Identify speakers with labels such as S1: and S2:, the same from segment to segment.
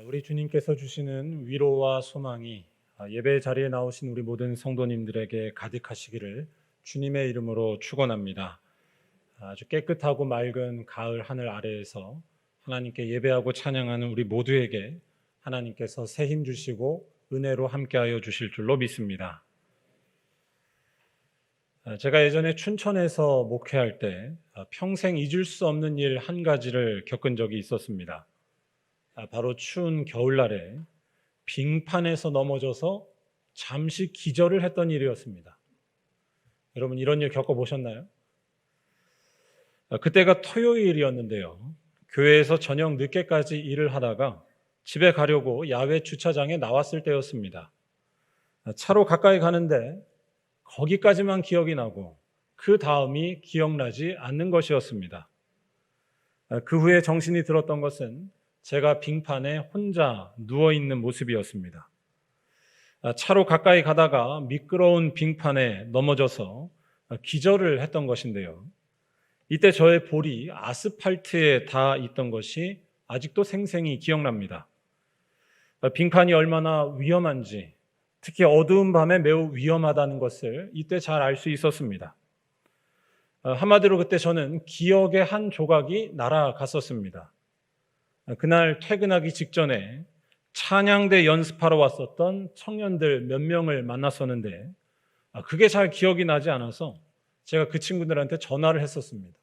S1: 우리 주님께서 주시는 위로와 소망이 예배 자리에 나오신 우리 모든 성도님들에게 가득하시기를 주님의 이름으로 축원합니다. 아주 깨끗하고 맑은 가을 하늘 아래에서 하나님께 예배하고 찬양하는 우리 모두에게 하나님께서 새 힘 주시고 은혜로 함께하여 주실 줄로 믿습니다. 제가 예전에 춘천에서 목회할 때 평생 잊을 수 없는 일 한 가지를 겪은 적이 있었습니다. 바로 추운 겨울날에 빙판에서 넘어져서 잠시 기절을 했던 일이었습니다. 여러분 이런 일 겪어보셨나요? 그때가 토요일이었는데요. 교회에서 저녁 늦게까지 일을 하다가 집에 가려고 야외 주차장에 나왔을 때였습니다. 차로 가까이 가는데 거기까지만 기억이 나고 그 다음이 기억나지 않는 것이었습니다. 그 후에 정신이 들었던 것은 제가 빙판에 혼자 누워있는 모습이었습니다. 차로 가까이 가다가 미끄러운 빙판에 넘어져서 기절을 했던 것인데요. 이때 저의 볼이 아스팔트에 닿아 있던 것이 아직도 생생히 기억납니다. 빙판이 얼마나 위험한지, 특히 어두운 밤에 매우 위험하다는 것을 이때 잘 알 수 있었습니다. 한마디로 그때 저는 기억의 한 조각이 날아갔었습니다. 그날 퇴근하기 직전에 찬양대 연습하러 왔었던 청년들 몇 명을 만났었는데 그게 잘 기억이 나지 않아서 제가 그 친구들한테 전화를 했었습니다.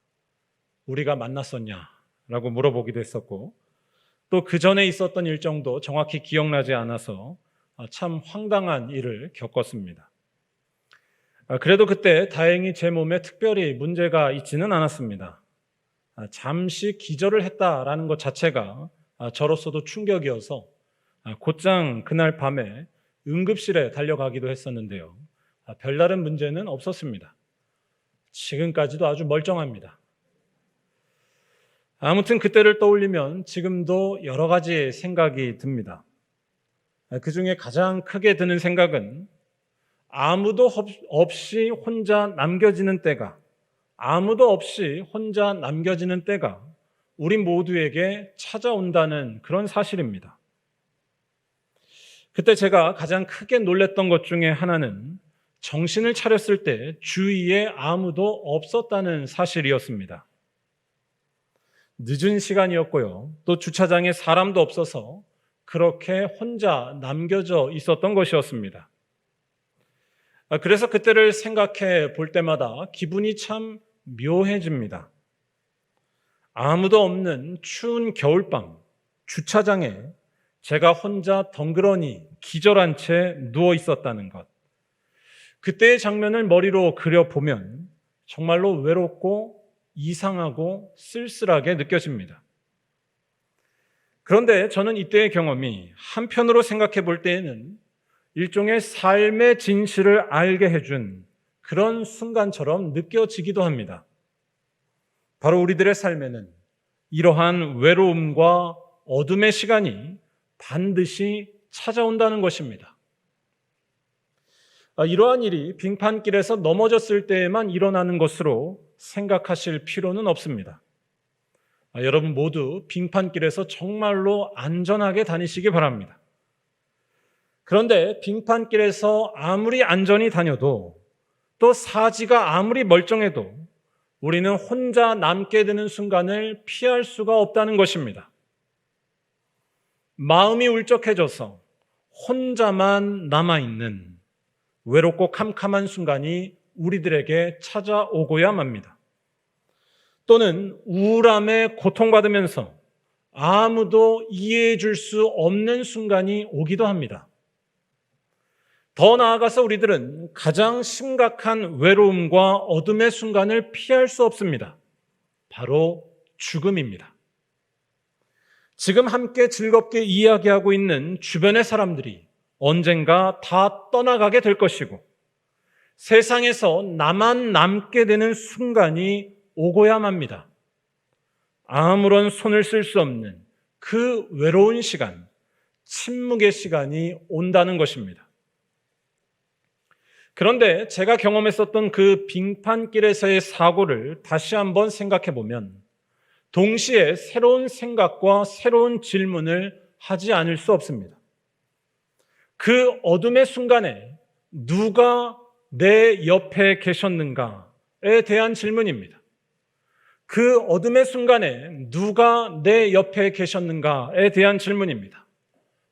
S1: 우리가 만났었냐라고 물어보기도 했었고 또 그 전에 있었던 일정도 정확히 기억나지 않아서 참 황당한 일을 겪었습니다. 그래도 그때 다행히 제 몸에 특별히 문제가 있지는 않았습니다. 잠시 기절을 했다라는 것 자체가 저로서도 충격이어서 곧장 그날 밤에 응급실에 달려가기도 했었는데요. 별다른 문제는 없었습니다. 지금까지도 아주 멀쩡합니다. 아무튼 그때를 떠올리면 지금도 여러 가지 생각이 듭니다. 그 중에 가장 크게 드는 생각은 아무도 없이 혼자 남겨지는 때가 아무도 없이 혼자 남겨지는 때가 우리 모두에게 찾아온다는 그런 사실입니다. 그때 제가 가장 크게 놀랐던 것 중에 하나는 정신을 차렸을 때 주위에 아무도 없었다는 사실이었습니다. 늦은 시간이었고요. 또 주차장에 사람도 없어서 그렇게 혼자 남겨져 있었던 것이었습니다. 그래서 그때를 생각해 볼 때마다 기분이 참 묘해집니다. 아무도 없는 추운 겨울밤 주차장에 제가 혼자 덩그러니 기절한 채 누워 있었다는 것. 그때의 장면을 머리로 그려보면 정말로 외롭고 이상하고 쓸쓸하게 느껴집니다. 그런데 저는 이때의 경험이 한편으로 생각해 볼 때에는 일종의 삶의 진실을 알게 해준 그런 순간처럼 느껴지기도 합니다. 바로 우리들의 삶에는 이러한 외로움과 어둠의 시간이 반드시 찾아온다는 것입니다. 이러한 일이 빙판길에서 넘어졌을 때에만 일어나는 것으로 생각하실 필요는 없습니다. 여러분 모두 빙판길에서 정말로 안전하게 다니시기 바랍니다. 그런데 빙판길에서 아무리 안전히 다녀도 또 사지가 아무리 멀쩡해도 우리는 혼자 남게 되는 순간을 피할 수가 없다는 것입니다. 마음이 울적해져서 혼자만 남아있는 외롭고 캄캄한 순간이 우리들에게 찾아오고야 맙니다. 또는 우울함에 고통받으면서 아무도 이해해 줄 수 없는 순간이 오기도 합니다. 더 나아가서 우리들은 가장 심각한 외로움과 어둠의 순간을 피할 수 없습니다. 바로 죽음입니다. 지금 함께 즐겁게 이야기하고 있는 주변의 사람들이 언젠가 다 떠나가게 될 것이고 세상에서 나만 남게 되는 순간이 오고야 맙니다. 아무런 손을 쓸 수 없는 그 외로운 시간, 침묵의 시간이 온다는 것입니다. 그런데 제가 경험했었던 그 빙판길에서의 사고를 다시 한번 생각해 보면 동시에 새로운 생각과 새로운 질문을 하지 않을 수 없습니다. 그 어둠의 순간에 누가 내 옆에 계셨는가에 대한 질문입니다. 그 어둠의 순간에 누가 내 옆에 계셨는가에 대한 질문입니다.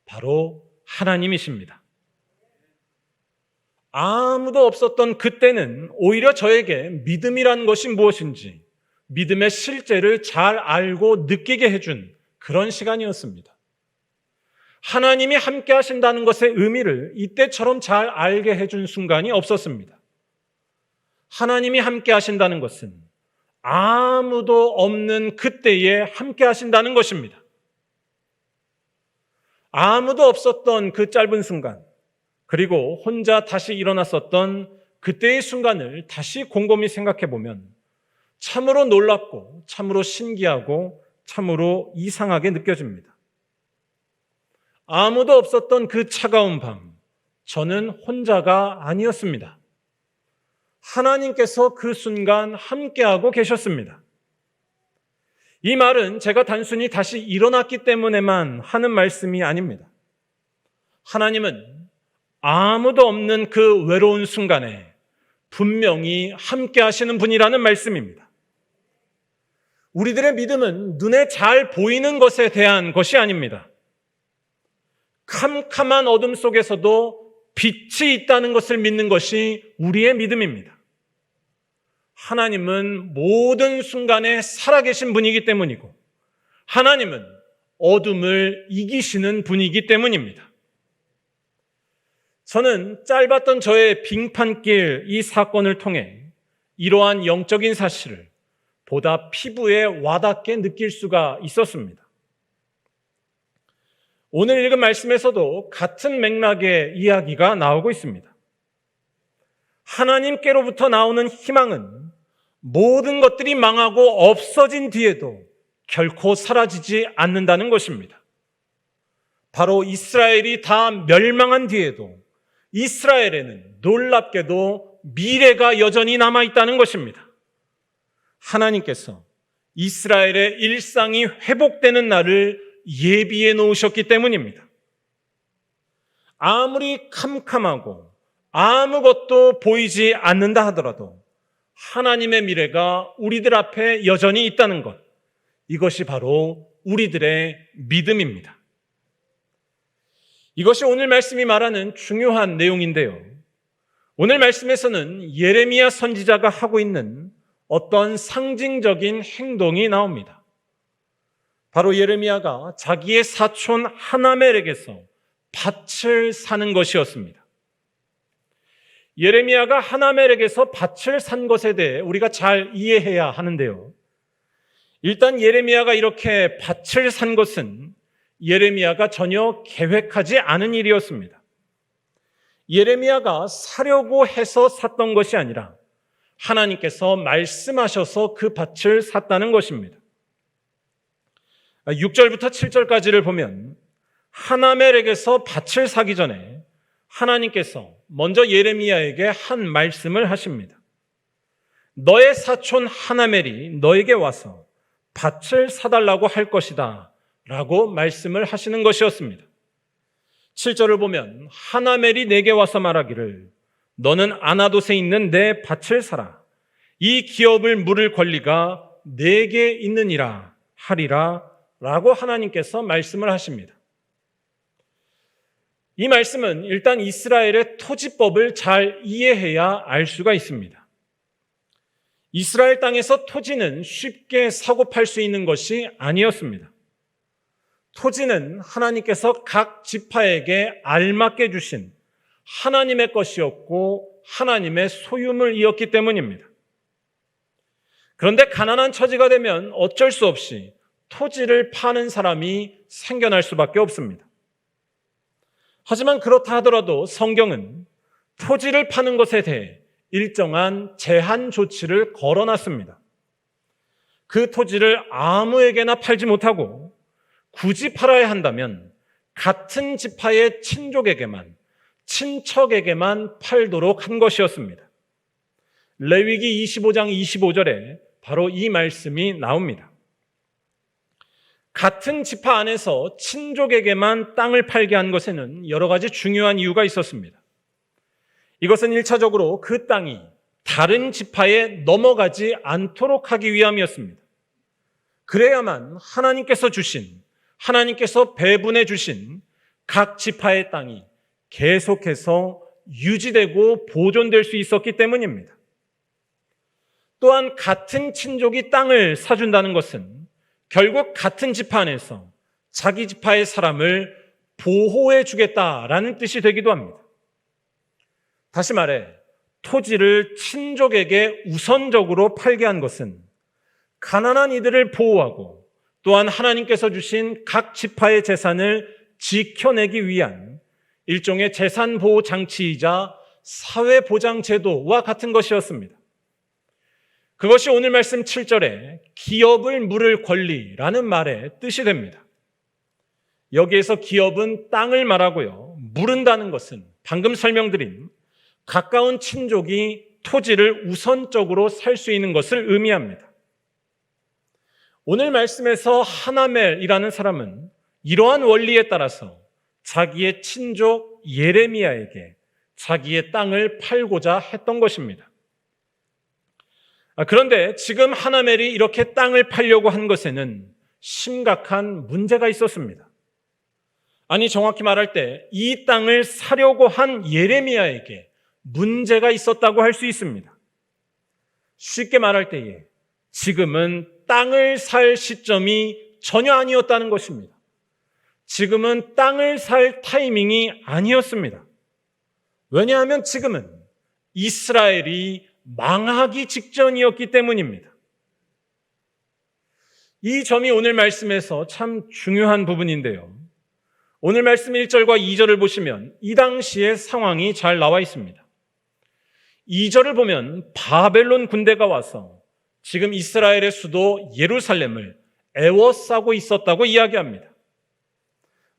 S1: 바로 하나님이십니다. 아무도 없었던 그때는 오히려 저에게 믿음이란 것이 무엇인지, 믿음의 실제를 잘 알고 느끼게 해준 그런 시간이었습니다. 하나님이 함께 하신다는 것의 의미를 이때처럼 잘 알게 해준 순간이 없었습니다. 하나님이 함께 하신다는 것은 아무도 없는 그때에 함께 하신다는 것입니다. 아무도 없었던 그 짧은 순간, 그리고 혼자 다시 일어났었던 그때의 순간을 다시 곰곰이 생각해 보면 참으로 놀랍고 참으로 신기하고 참으로 이상하게 느껴집니다. 아무도 없었던 그 차가운 밤, 저는 혼자가 아니었습니다. 하나님께서 그 순간 함께하고 계셨습니다. 이 말은 제가 단순히 다시 일어났기 때문에만 하는 말씀이 아닙니다. 하나님은 아무도 없는 그 외로운 순간에 분명히 함께 하시는 분이라는 말씀입니다. 우리들의 믿음은 눈에 잘 보이는 것에 대한 것이 아닙니다. 캄캄한 어둠 속에서도 빛이 있다는 것을 믿는 것이 우리의 믿음입니다. 하나님은 모든 순간에 살아계신 분이기 때문이고, 하나님은 어둠을 이기시는 분이기 때문입니다. 저는 짧았던 저의 빙판길 이 사건을 통해 이러한 영적인 사실을 보다 피부에 와닿게 느낄 수가 있었습니다. 오늘 읽은 말씀에서도 같은 맥락의 이야기가 나오고 있습니다. 하나님께로부터 나오는 희망은 모든 것들이 망하고 없어진 뒤에도 결코 사라지지 않는다는 것입니다. 바로 이스라엘이 다 멸망한 뒤에도 이스라엘에는 놀랍게도 미래가 여전히 남아있다는 것입니다. 하나님께서 이스라엘의 일상이 회복되는 날을 예비해 놓으셨기 때문입니다. 아무리 캄캄하고 아무것도 보이지 않는다 하더라도 하나님의 미래가 우리들 앞에 여전히 있다는 것, 이것이 바로 우리들의 믿음입니다. 이것이 오늘 말씀이 말하는 중요한 내용인데요. 오늘 말씀에서는 예레미야 선지자가 하고 있는 어떤 상징적인 행동이 나옵니다. 바로 예레미야가 자기의 사촌 하나멜에게서 밭을 사는 것이었습니다. 예레미야가 하나멜에게서 밭을 산 것에 대해 우리가 잘 이해해야 하는데요. 일단 예레미야가 이렇게 밭을 산 것은 예레미야가 전혀 계획하지 않은 일이었습니다. 예레미야가 사려고 해서 샀던 것이 아니라 하나님께서 말씀하셔서 그 밭을 샀다는 것입니다. 6절부터 7절까지를 보면 하나멜에게서 밭을 사기 전에 하나님께서 먼저 예레미야에게 한 말씀을 하십니다. 너의 사촌 하나멜이 너에게 와서 밭을 사달라고 할 것이다 라고 말씀을 하시는 것이었습니다. 7절을 보면 하나멜이 내게 와서 말하기를 너는 아나돗에 있는 내 밭을 사라. 이 기업을 물을 권리가 내게 있느니라 하리라 라고 하나님께서 말씀을 하십니다. 이 말씀은 일단 이스라엘의 토지법을 잘 이해해야 알 수가 있습니다. 이스라엘 땅에서 토지는 쉽게 사고 팔 수 있는 것이 아니었습니다. 토지는 하나님께서 각 지파에게 알맞게 주신 하나님의 것이었고 하나님의 소유물이었기 때문입니다. 그런데 가난한 처지가 되면 어쩔 수 없이 토지를 파는 사람이 생겨날 수밖에 없습니다. 하지만 그렇다 하더라도 성경은 토지를 파는 것에 대해 일정한 제한 조치를 걸어놨습니다. 그 토지를 아무에게나 팔지 못하고 굳이 팔아야 한다면 같은 지파의 친족에게만, 친척에게만 팔도록 한 것이었습니다. 레위기 25장 25절에 바로 이 말씀이 나옵니다. 같은 지파 안에서 친족에게만 땅을 팔게 한 것에는 여러 가지 중요한 이유가 있었습니다. 이것은 1차적으로 그 땅이 다른 지파에 넘어가지 않도록 하기 위함이었습니다. 그래야만 하나님께서 배분해 주신 각 지파의 땅이 계속해서 유지되고 보존될 수 있었기 때문입니다. 또한 같은 친족이 땅을 사준다는 것은 결국 같은 지파 안에서 자기 지파의 사람을 보호해 주겠다라는 뜻이 되기도 합니다. 다시 말해 토지를 친족에게 우선적으로 팔게 한 것은 가난한 이들을 보호하고 또한 하나님께서 주신 각 지파의 재산을 지켜내기 위한 일종의 재산 보호 장치이자 사회 보장 제도와 같은 것이었습니다. 그것이 오늘 말씀 7절에 기업을 물을 권리라는 말의 뜻이 됩니다. 여기에서 기업은 땅을 말하고요. 물은다는 것은 방금 설명드린 가까운 친족이 토지를 우선적으로 살 수 있는 것을 의미합니다. 오늘 말씀에서 하나멜이라는 사람은 이러한 원리에 따라서 자기의 친족 예레미야에게 자기의 땅을 팔고자 했던 것입니다. 그런데 지금 하나멜이 이렇게 땅을 팔려고 한 것에는 심각한 문제가 있었습니다. 아니, 정확히 말할 때 이 땅을 사려고 한 예레미야에게 문제가 있었다고 할 수 있습니다. 쉽게 말할 때에 지금은 땅을 살 시점이 전혀 아니었다는 것입니다. 지금은 땅을 살 타이밍이 아니었습니다. 왜냐하면 지금은 이스라엘이 망하기 직전이었기 때문입니다. 이 점이 오늘 말씀에서 참 중요한 부분인데요. 오늘 말씀 1절과 2절을 보시면 이 당시의 상황이 잘 나와 있습니다. 2절을 보면 바벨론 군대가 와서 지금 이스라엘의 수도 예루살렘을 에워싸고 있었다고 이야기합니다.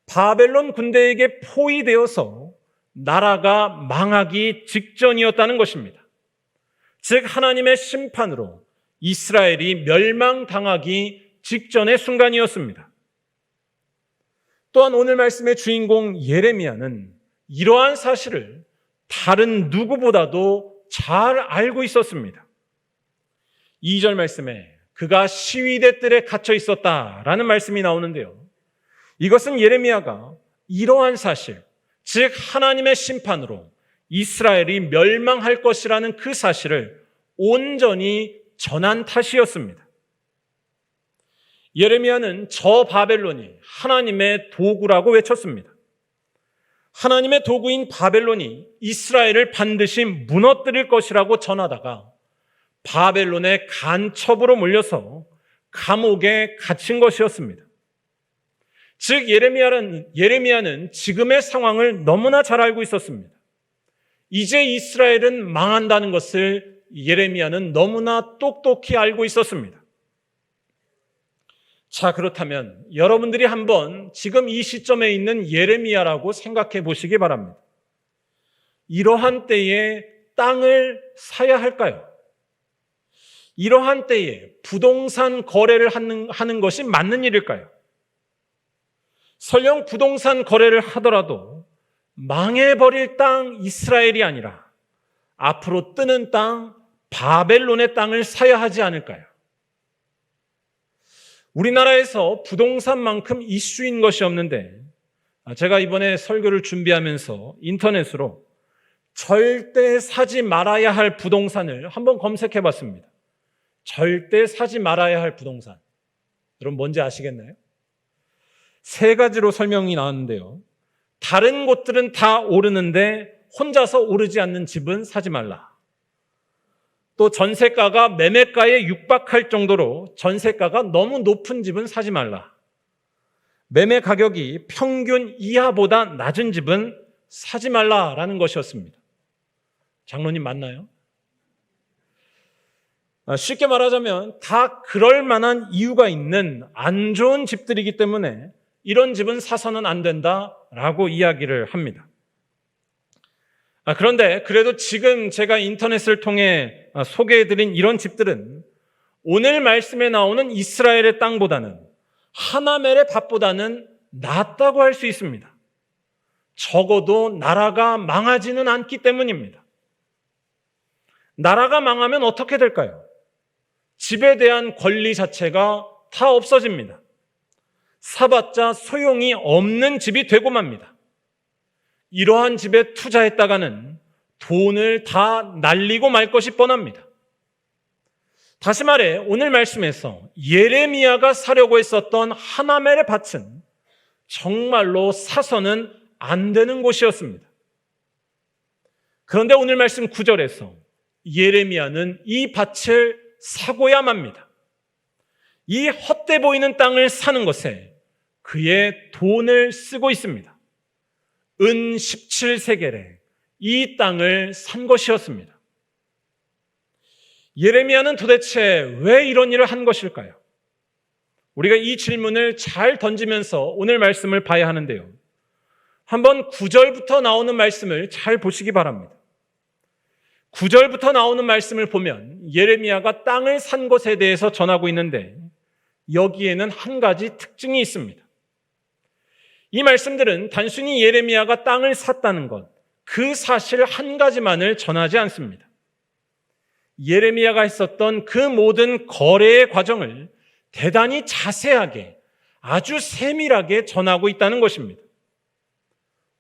S1: 바벨론 군대에게 포위되어서 나라가 망하기 직전이었다는 것입니다. 즉 하나님의 심판으로 이스라엘이 멸망당하기 직전의 순간이었습니다. 또한 오늘 말씀의 주인공 예레미야는 이러한 사실을 다른 누구보다도 잘 알고 있었습니다. 2절 말씀에 그가 시위대 뜰에 갇혀 있었다라는 말씀이 나오는데요. 이것은 예레미야가 이러한 사실, 즉 하나님의 심판으로 이스라엘이 멸망할 것이라는 그 사실을 온전히 전한 탓이었습니다. 예레미야는 저 바벨론이 하나님의 도구라고 외쳤습니다. 하나님의 도구인 바벨론이 이스라엘을 반드시 무너뜨릴 것이라고 전하다가 바벨론의 간첩으로 몰려서 감옥에 갇힌 것이었습니다. 즉 예레미야는 지금의 상황을 너무나 잘 알고 있었습니다. 이제 이스라엘은 망한다는 것을 예레미야는 너무나 똑똑히 알고 있었습니다. 자, 그렇다면 여러분들이 한번 지금 이 시점에 있는 예레미야라고 생각해 보시기 바랍니다. 이러한 때에 땅을 사야 할까요? 이러한 때에 부동산 거래를 하는 것이 맞는 일일까요? 설령 부동산 거래를 하더라도 망해버릴 땅 이스라엘이 아니라 앞으로 뜨는 땅 바벨론의 땅을 사야 하지 않을까요? 우리나라에서 부동산만큼 이슈인 것이 없는데 제가 이번에 설교를 준비하면서 인터넷으로 절대 사지 말아야 할 부동산을 한번 검색해 봤습니다. 절대 사지 말아야 할 부동산. 여러분 뭔지 아시겠나요? 3가지로 설명이 나왔는데요. 다른 곳들은 다 오르는데 혼자서 오르지 않는 집은 사지 말라. 또 전세가가 매매가에 육박할 정도로 전세가가 너무 높은 집은 사지 말라. 매매 가격이 평균 이하보다 낮은 집은 사지 말라라는 것이었습니다. 장로님 맞나요? 쉽게 말하자면 다 그럴 만한 이유가 있는 안 좋은 집들이기 때문에 이런 집은 사서는 안 된다라고 이야기를 합니다. 그런데 그래도 지금 제가 인터넷을 통해 소개해드린 이런 집들은 오늘 말씀에 나오는 이스라엘의 땅보다는 하나멜의 밭보다는 낫다고 할 수 있습니다. 적어도 나라가 망하지는 않기 때문입니다. 나라가 망하면 어떻게 될까요? 집에 대한 권리 자체가 다 없어집니다. 사봤자 소용이 없는 집이 되고 맙니다. 이러한 집에 투자했다가는 돈을 다 날리고 말 것이 뻔합니다. 다시 말해 오늘 말씀에서 예레미야가 사려고 했었던 하나멜의 밭은 정말로 사서는 안 되는 곳이었습니다. 그런데 오늘 말씀 9절에서 예레미야는 이 밭을 사고야 맙니다. 이 헛돼 보이는 땅을 사는 것에 그의 돈을 쓰고 있습니다. 은 17세겔에 이 땅을 산 것이었습니다. 예레미야는 도대체 왜 이런 일을 한 것일까요? 우리가 이 질문을 잘 던지면서 오늘 말씀을 봐야 하는데요. 한번 9절부터 나오는 말씀을 잘 보시기 바랍니다. 9절부터 나오는 말씀을 보면 예레미야가 땅을 산 것에 대해서 전하고 있는데 여기에는 한 가지 특징이 있습니다. 이 말씀들은 단순히 예레미야가 땅을 샀다는 것, 그 사실 한 가지만을 전하지 않습니다. 예레미야가 했었던 그 모든 거래의 과정을 대단히 자세하게, 아주 세밀하게 전하고 있다는 것입니다.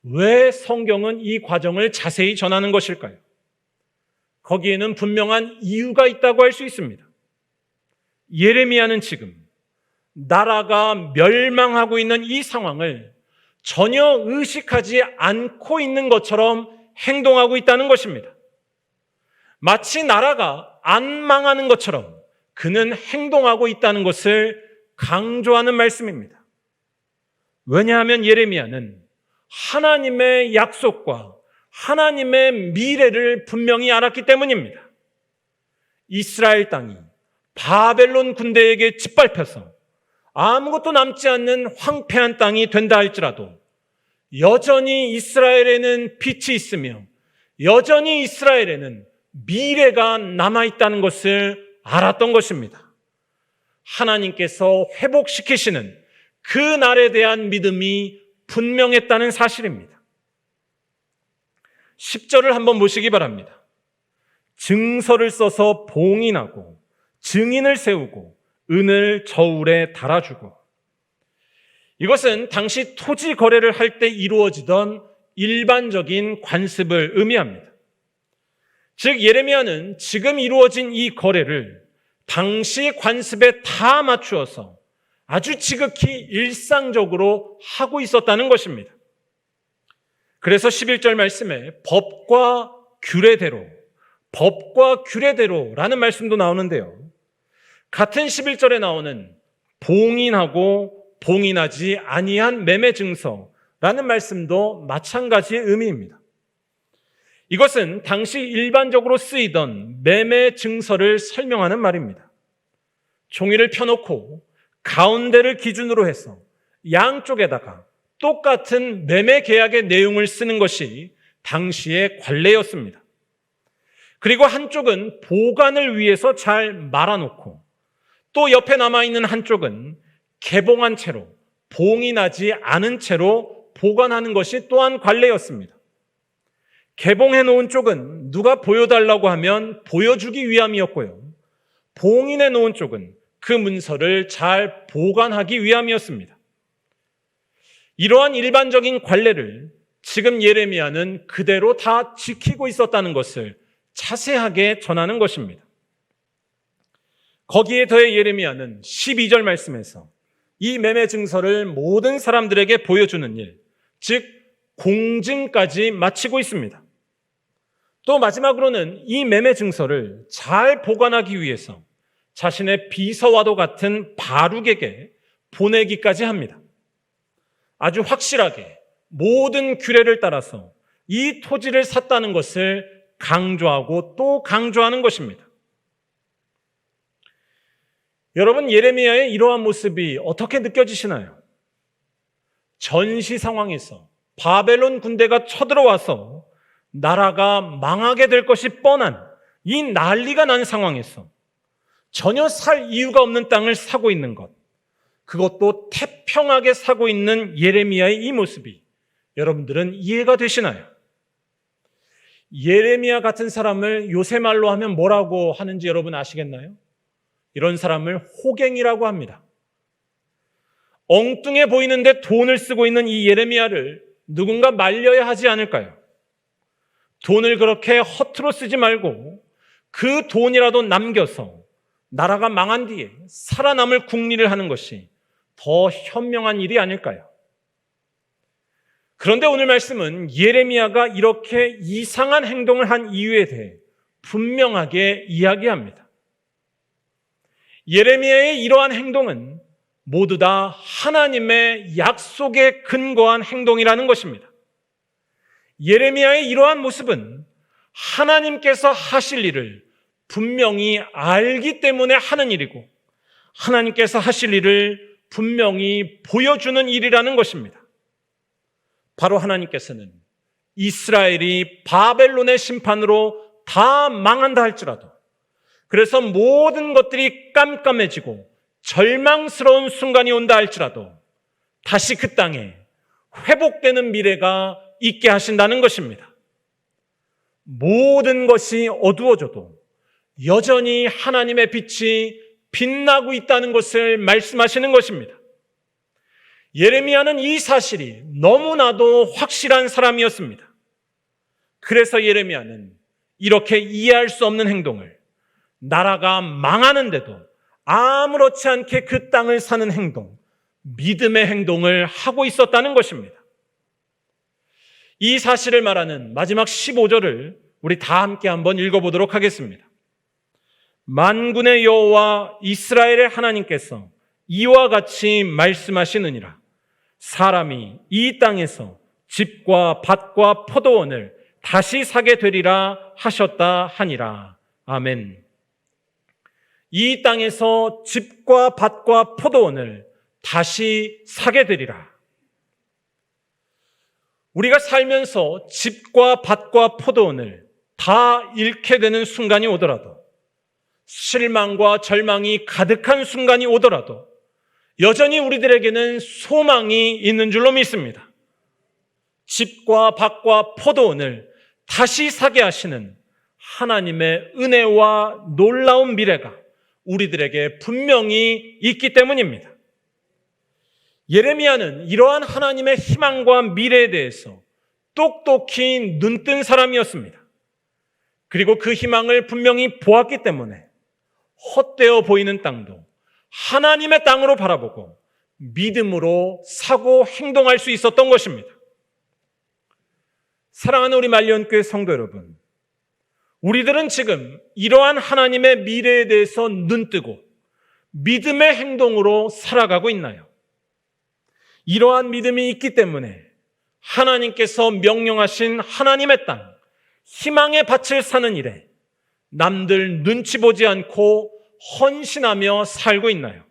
S1: 왜 성경은 이 과정을 자세히 전하는 것일까요? 거기에는 분명한 이유가 있다고 할 수 있습니다. 예레미야는 지금 나라가 멸망하고 있는 이 상황을 전혀 의식하지 않고 있는 것처럼 행동하고 있다는 것입니다. 마치 나라가 안 망하는 것처럼 그는 행동하고 있다는 것을 강조하는 말씀입니다. 왜냐하면 예레미야는 하나님의 약속과 하나님의 미래를 분명히 알았기 때문입니다. 이스라엘 땅이 바벨론 군대에게 짓밟혀서 아무것도 남지 않는 황폐한 땅이 된다 할지라도 여전히 이스라엘에는 빛이 있으며 여전히 이스라엘에는 미래가 남아있다는 것을 알았던 것입니다. 하나님께서 회복시키시는 그 날에 대한 믿음이 분명했다는 사실입니다. 10절을 한번 보시기 바랍니다. 증서를 써서 봉인하고 증인을 세우고 은을 저울에 달아주고. 이것은 당시 토지 거래를 할 때 이루어지던 일반적인 관습을 의미합니다. 즉 예레미야는 지금 이루어진 이 거래를 당시 관습에 다 맞추어서 아주 지극히 일상적으로 하고 있었다는 것입니다. 그래서 11절 말씀에 법과 규례대로라는 말씀도 나오는데요. 같은 11절에 나오는 봉인하고 봉인하지 아니한 매매 증서라는 말씀도 마찬가지의 의미입니다. 이것은 당시 일반적으로 쓰이던 매매 증서를 설명하는 말입니다. 종이를 펴놓고 가운데를 기준으로 해서 양쪽에다가 똑같은 매매 계약의 내용을 쓰는 것이 당시의 관례였습니다. 그리고 한쪽은 보관을 위해서 잘 말아놓고 또 옆에 남아있는 한쪽은 개봉한 채로 봉인하지 않은 채로 보관하는 것이 또한 관례였습니다. 개봉해 놓은 쪽은 누가 보여달라고 하면 보여주기 위함이었고요. 봉인해 놓은 쪽은 그 문서를 잘 보관하기 위함이었습니다. 이러한 일반적인 관례를 지금 예레미야는 그대로 다 지키고 있었다는 것을 자세하게 전하는 것입니다. 거기에 더해 예레미야는 12절 말씀에서 이 매매 증서를 모든 사람들에게 보여주는 일, 즉 공증까지 마치고 있습니다. 또 마지막으로는 이 매매 증서를 잘 보관하기 위해서 자신의 비서와도 같은 바룩에게 보내기까지 합니다. 아주 확실하게 모든 규례를 따라서 이 토지를 샀다는 것을 강조하고 또 강조하는 것입니다. 여러분, 예레미야의 이러한 모습이 어떻게 느껴지시나요? 전시 상황에서 바벨론 군대가 쳐들어와서 나라가 망하게 될 것이 뻔한 이 난리가 난 상황에서 전혀 살 이유가 없는 땅을 사고 있는 것, 그것도 태평하게 사고 있는 예레미야의 이 모습이 여러분들은 이해가 되시나요? 예레미야 같은 사람을 요새 말로 하면 뭐라고 하는지 여러분 아시겠나요? 이런 사람을 호갱이라고 합니다. 엉뚱해 보이는데 돈을 쓰고 있는 이 예레미야를 누군가 말려야 하지 않을까요? 돈을 그렇게 허투루 쓰지 말고 그 돈이라도 남겨서 나라가 망한 뒤에 살아남을 궁리를 하는 것이 더 현명한 일이 아닐까요? 그런데 오늘 말씀은 예레미야가 이렇게 이상한 행동을 한 이유에 대해 분명하게 이야기합니다. 예레미야의 이러한 행동은 모두 다 하나님의 약속에 근거한 행동이라는 것입니다. 예레미야의 이러한 모습은 하나님께서 하실 일을 분명히 알기 때문에 하는 일이고 하나님께서 하실 일을 분명히 보여주는 일이라는 것입니다. 바로 하나님께서는 이스라엘이 바벨론의 심판으로 다 망한다 할지라도, 그래서 모든 것들이 깜깜해지고 절망스러운 순간이 온다 할지라도 다시 그 땅에 회복되는 미래가 있게 하신다는 것입니다. 모든 것이 어두워져도 여전히 하나님의 빛이 빛나고 있다는 것을 말씀하시는 것입니다. 예레미야는 이 사실이 너무나도 확실한 사람이었습니다. 그래서 예레미야는 이렇게 이해할 수 없는 행동을, 나라가 망하는데도 아무렇지 않게 그 땅을 사는 행동, 믿음의 행동을 하고 있었다는 것입니다. 이 사실을 말하는 마지막 15절을 우리 다 함께 한번 읽어보도록 하겠습니다. 만군의 여호와 이스라엘의 하나님께서 이와 같이 말씀하시느니라. 사람이 이 땅에서 집과 밭과 포도원을 다시 사게 되리라 하셨다 하니라. 아멘. 이 땅에서 집과 밭과 포도원을 다시 사게 되리라. 우리가 살면서 집과 밭과 포도원을 다 잃게 되는 순간이 오더라도, 실망과 절망이 가득한 순간이 오더라도 여전히 우리들에게는 소망이 있는 줄로 믿습니다. 집과 밭과 포도원을 다시 사게 하시는 하나님의 은혜와 놀라운 미래가 우리들에게 분명히 있기 때문입니다. 예레미야는 이러한 하나님의 희망과 미래에 대해서 똑똑히 눈뜬 사람이었습니다. 그리고 그 희망을 분명히 보았기 때문에 헛되어 보이는 땅도 하나님의 땅으로 바라보고 믿음으로 사고 행동할 수 있었던 것입니다. 사랑하는 우리 말리언교회 성도 여러분, 우리들은 지금 이러한 하나님의 미래에 대해서 눈뜨고 믿음의 행동으로 살아가고 있나요? 이러한 믿음이 있기 때문에 하나님께서 명령하신 하나님의 땅, 희망의 밭을 사는 일에 남들 눈치 보지 않고 헌신하며 살고 있나요?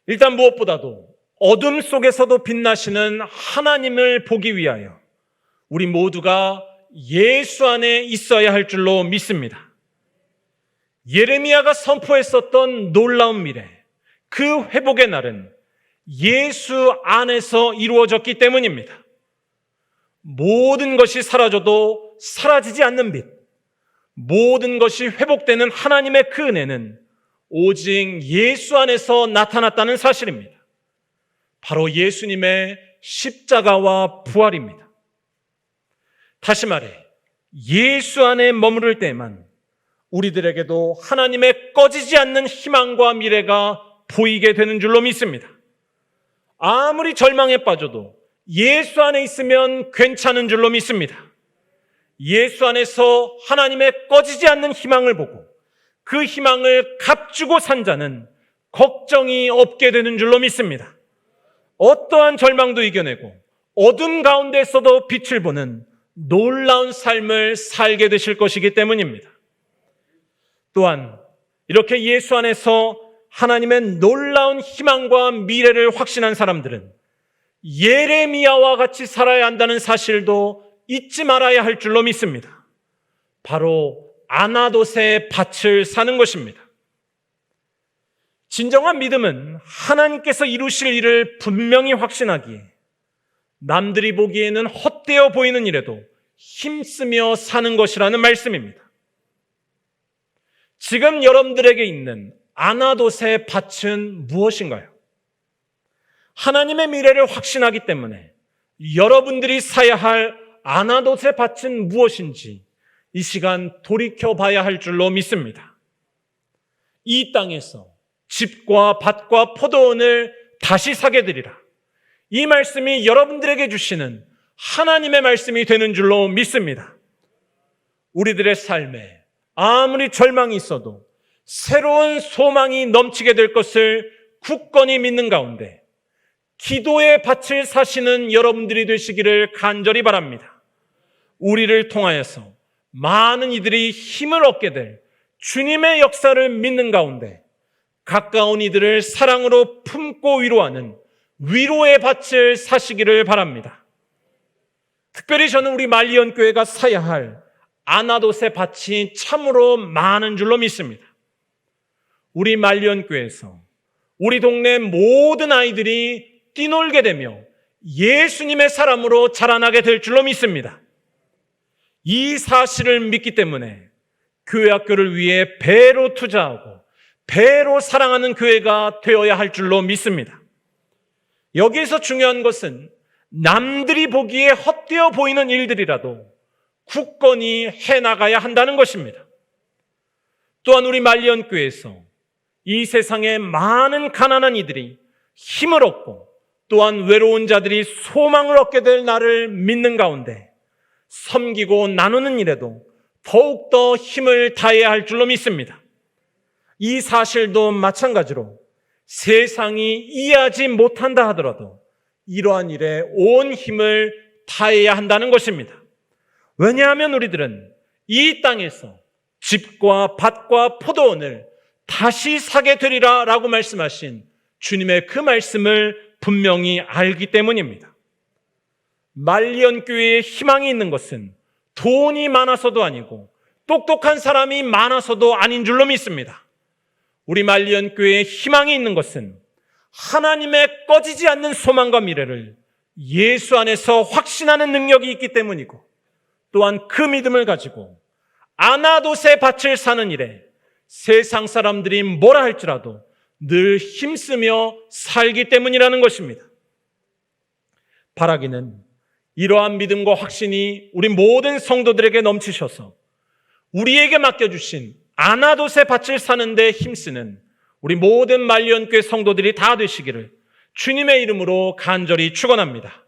S1: 일단 무엇보다도 어둠 속에서도 빛나시는 하나님을 보기 위하여 우리 모두가 예수 안에 있어야 할 줄로 믿습니다. 예레미야가 선포했었던 놀라운 미래, 그 회복의 날은 예수 안에서 이루어졌기 때문입니다. 모든 것이 사라져도 사라지지 않는 빛, 모든 것이 회복되는 하나님의 그 은혜는 오직 예수 안에서 나타났다는 사실입니다. 바로 예수님의 십자가와 부활입니다. 다시 말해, 예수 안에 머무를 때만 우리들에게도 하나님의 꺼지지 않는 희망과 미래가 보이게 되는 줄로 믿습니다. 아무리 절망에 빠져도 예수 안에 있으면 괜찮은 줄로 믿습니다. 예수 안에서 하나님의 꺼지지 않는 희망을 보고 그 희망을 값주고 산 자는 걱정이 없게 되는 줄로 믿습니다. 어떠한 절망도 이겨내고 어둠 가운데서도 빛을 보는 놀라운 삶을 살게 되실 것이기 때문입니다. 또한 이렇게 예수 안에서 하나님의 놀라운 희망과 미래를 확신한 사람들은 예레미야와 같이 살아야 한다는 사실도 잊지 말아야 할 줄로 믿습니다. 바로 아나돗의 밭을 사는 것입니다. 진정한 믿음은 하나님께서 이루실 일을 분명히 확신하기에 남들이 보기에는 헛되어 보이는 일에도 힘쓰며 사는 것이라는 말씀입니다. 지금 여러분들에게 있는 아나돗의 밭은 무엇인가요? 하나님의 미래를 확신하기 때문에 여러분들이 사야 할 아나돗의 밭은 무엇인지 이 시간 돌이켜봐야 할 줄로 믿습니다. 이 땅에서 집과 밭과 포도원을 다시 사게 되리라. 이 말씀이 여러분들에게 주시는 하나님의 말씀이 되는 줄로 믿습니다. 우리들의 삶에 아무리 절망이 있어도 새로운 소망이 넘치게 될 것을 굳건히 믿는 가운데 기도의 밭을 사시는 여러분들이 되시기를 간절히 바랍니다. 우리를 통하여서 많은 이들이 힘을 얻게 될 주님의 역사를 믿는 가운데 가까운 이들을 사랑으로 품고 위로하는 위로의 밭을 사시기를 바랍니다. 특별히 저는 우리 말리언 교회가 사야 할 아나돗의 밭이 참으로 많은 줄로 믿습니다. 우리 말리언 교회에서 우리 동네 모든 아이들이 뛰놀게 되며 예수님의 사람으로 자라나게 될 줄로 믿습니다. 이 사실을 믿기 때문에 교회 학교를 위해 배로 투자하고 배로 사랑하는 교회가 되어야 할 줄로 믿습니다. 여기에서 중요한 것은 남들이 보기에 헛되어 보이는 일들이라도 굳건히 해나가야 한다는 것입니다. 또한 우리 말리언 교회에서 이 세상에 많은 가난한 이들이 힘을 얻고 또한 외로운 자들이 소망을 얻게 될 날을 믿는 가운데 섬기고 나누는 일에도 더욱더 힘을 다해야 할 줄로 믿습니다. 이 사실도 마찬가지로 세상이 이해하지 못한다 하더라도 이러한 일에 온 힘을 다해야 한다는 것입니다. 왜냐하면 우리들은 이 땅에서 집과 밭과 포도원을 다시 사게 되리라 라고 말씀하신 주님의 그 말씀을 분명히 알기 때문입니다. 말리언 교회에 희망이 있는 것은 돈이 많아서도 아니고 똑똑한 사람이 많아서도 아닌 줄로 믿습니다. 우리 말리언 교회에 희망이 있는 것은 하나님의 꺼지지 않는 소망과 미래를 예수 안에서 확신하는 능력이 있기 때문이고 또한 그 믿음을 가지고 아나돗의 밭을 사는 일에 세상 사람들이 뭐라 할지라도 늘 힘쓰며 살기 때문이라는 것입니다. 바라기는 이러한 믿음과 확신이 우리 모든 성도들에게 넘치셔서 우리에게 맡겨주신 아나돗의 밭을 사는 데 힘쓰는 우리 모든 말리언 교회 성도들이 다 되시기를 주님의 이름으로 간절히 축원합니다.